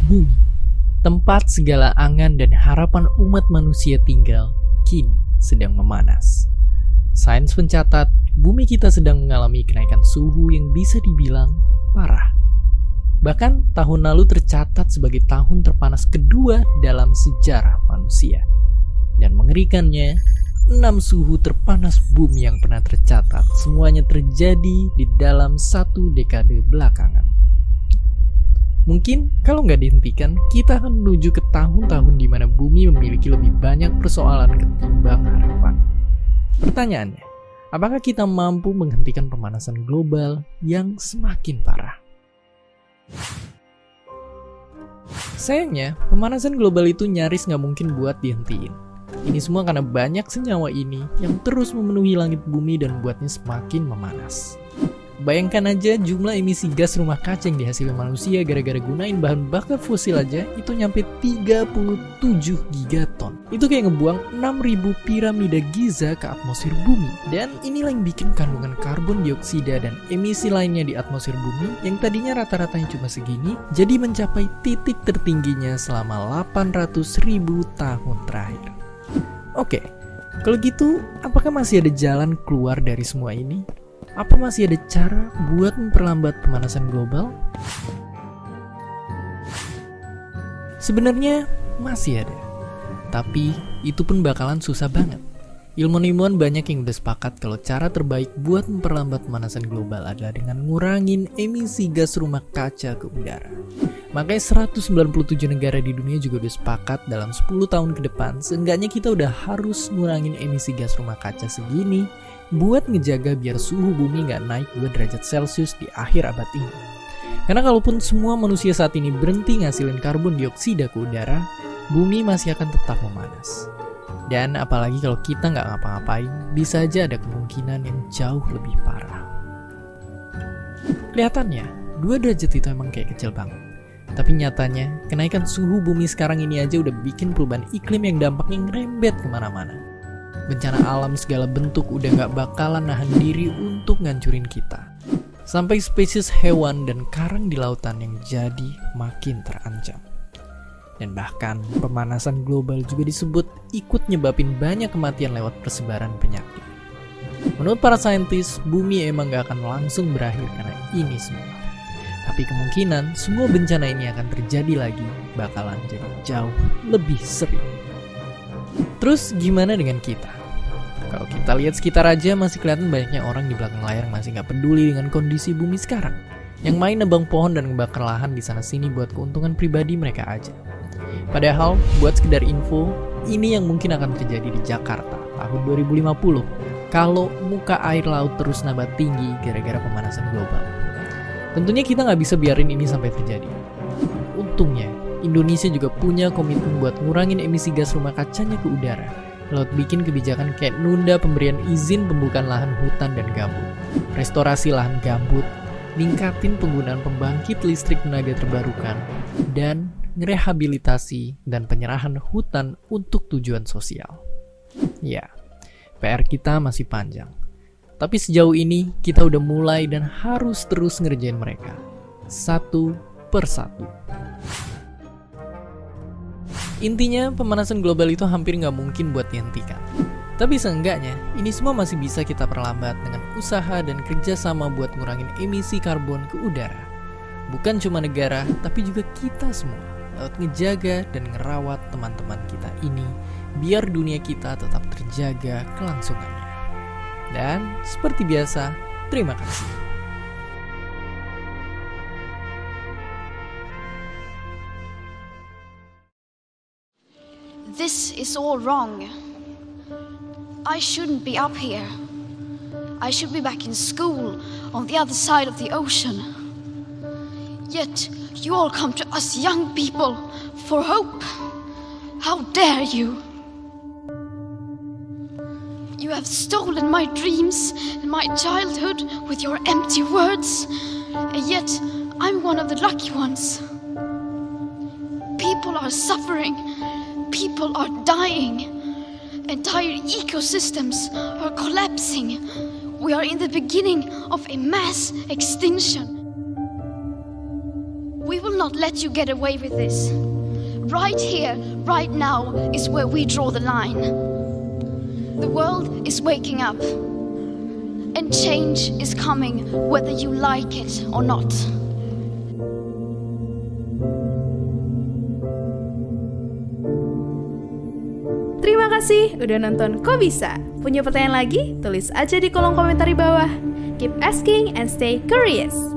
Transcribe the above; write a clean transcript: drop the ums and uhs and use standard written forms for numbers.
Bumi, tempat segala angan dan harapan umat manusia tinggal, kini sedang memanas. Sains mencatat, bumi kita sedang mengalami kenaikan suhu yang bisa dibilang parah. Bahkan tahun lalu tercatat sebagai tahun terpanas kedua dalam sejarah manusia. Dan mengerikannya, 6 suhu terpanas bumi yang pernah tercatat semuanya terjadi di dalam 1 dekade belakangan. Mungkin kalau nggak dihentikan, kita akan menuju ke tahun-tahun di mana bumi memiliki lebih banyak persoalan ketimbang harapan. Pertanyaannya, apakah kita mampu menghentikan pemanasan global yang semakin parah? Sayangnya, pemanasan global itu nyaris nggak mungkin buat dihentiin. Ini semua karena banyak senyawa ini yang terus memenuhi langit bumi dan membuatnya semakin memanas. Bayangkan aja jumlah emisi gas rumah kaca yang dihasilkan manusia gara-gara gunain bahan bakar fosil aja itu nyampe 37 gigaton. Itu kayak ngebuang 6.000 piramida Giza ke atmosfer bumi. Dan inilah yang bikin kandungan karbon dioksida dan emisi lainnya di atmosfer bumi yang tadinya rata-ratanya cuma segini jadi mencapai titik tertingginya selama 800.000 tahun terakhir. Oke, kalau gitu apakah masih ada jalan keluar dari semua ini? Apa masih ada cara buat memperlambat pemanasan global? Sebenarnya masih ada. Tapi itu pun bakalan susah banget. Ilmuwan banyak yang udah sepakat kalau cara terbaik buat memperlambat pemanasan global adalah dengan ngurangin emisi gas rumah kaca ke udara. Makanya 197 negara di dunia juga udah sepakat dalam 10 tahun ke depan seenggaknya kita udah harus ngurangin emisi gas rumah kaca segini buat ngejaga biar suhu bumi nggak naik 2 derajat Celcius di akhir abad ini. Karena kalaupun semua manusia saat ini berhenti ngasilin karbon dioksida ke udara, bumi masih akan tetap memanas. Dan apalagi kalau kita nggak ngapa-ngapain, bisa aja ada kemungkinan yang jauh lebih parah. Kelihatannya, 2 derajat itu emang kayak kecil banget. Tapi nyatanya, kenaikan suhu bumi sekarang ini aja udah bikin perubahan iklim yang dampaknya ngerembet kemana-mana. Bencana alam segala bentuk udah gak bakalan nahan diri untuk ngancurin kita. Sampai spesies hewan dan karang di lautan yang jadi makin terancam. Dan bahkan pemanasan global juga disebut ikut nyebabin banyak kematian lewat persebaran penyakit. Menurut para saintis, bumi emang gak akan langsung berakhir karena ini semua. Tapi kemungkinan semua bencana ini akan terjadi lagi bakalan jadi jauh lebih sering. Terus gimana dengan kita? Kalau kita lihat sekitar aja masih kelihatan banyaknya orang di belakang layar masih nggak peduli dengan kondisi bumi sekarang. Yang main nebang pohon dan ngebakar lahan di sana sini buat keuntungan pribadi mereka aja. Padahal buat sekedar info, ini yang mungkin akan terjadi di Jakarta tahun 2050 kalau muka air laut terus nambah tinggi gara-gara pemanasan global. Tentunya kita nggak bisa biarin ini sampai terjadi. Untungnya, Indonesia juga punya komitmen buat ngurangin emisi gas rumah kacanya ke udara. Lewat bikin kebijakan kayak nunda pemberian izin pembukaan lahan hutan dan gambut, restorasi lahan gambut, ningkatin penggunaan pembangkit listrik tenaga terbarukan, dan ngerehabilitasi dan penyerahan hutan untuk tujuan sosial. Ya, PR kita masih panjang. Tapi sejauh ini kita udah mulai dan harus terus ngerjain mereka. Satu persatu. Intinya, pemanasan global itu hampir nggak mungkin buat dihentikan. Tapi seenggaknya, ini semua masih bisa kita perlambat dengan usaha dan kerjasama buat ngurangin emisi karbon ke udara. Bukan cuma negara, tapi juga kita semua, lewat ngejaga dan ngerawat teman-teman kita ini, biar dunia kita tetap terjaga kelangsungannya. Dan, seperti biasa, terima kasih. This is all wrong. I shouldn't be up here. I should be back in school on the other side of the ocean. Yet you all come to us young people for hope. How dare you? You have stolen my dreams and my childhood with your empty words. And yet I'm one of the lucky ones. People are suffering. People are dying. Entire ecosystems are collapsing. We are in the beginning of a mass extinction. We will not let you get away with this. Right here, right now is where we draw the line. The world is waking up, and change is coming whether you like it or not. Terima kasih udah nonton Kok Bisa. Punya pertanyaan lagi? Tulis aja di kolom komentar di bawah. Keep asking and stay curious.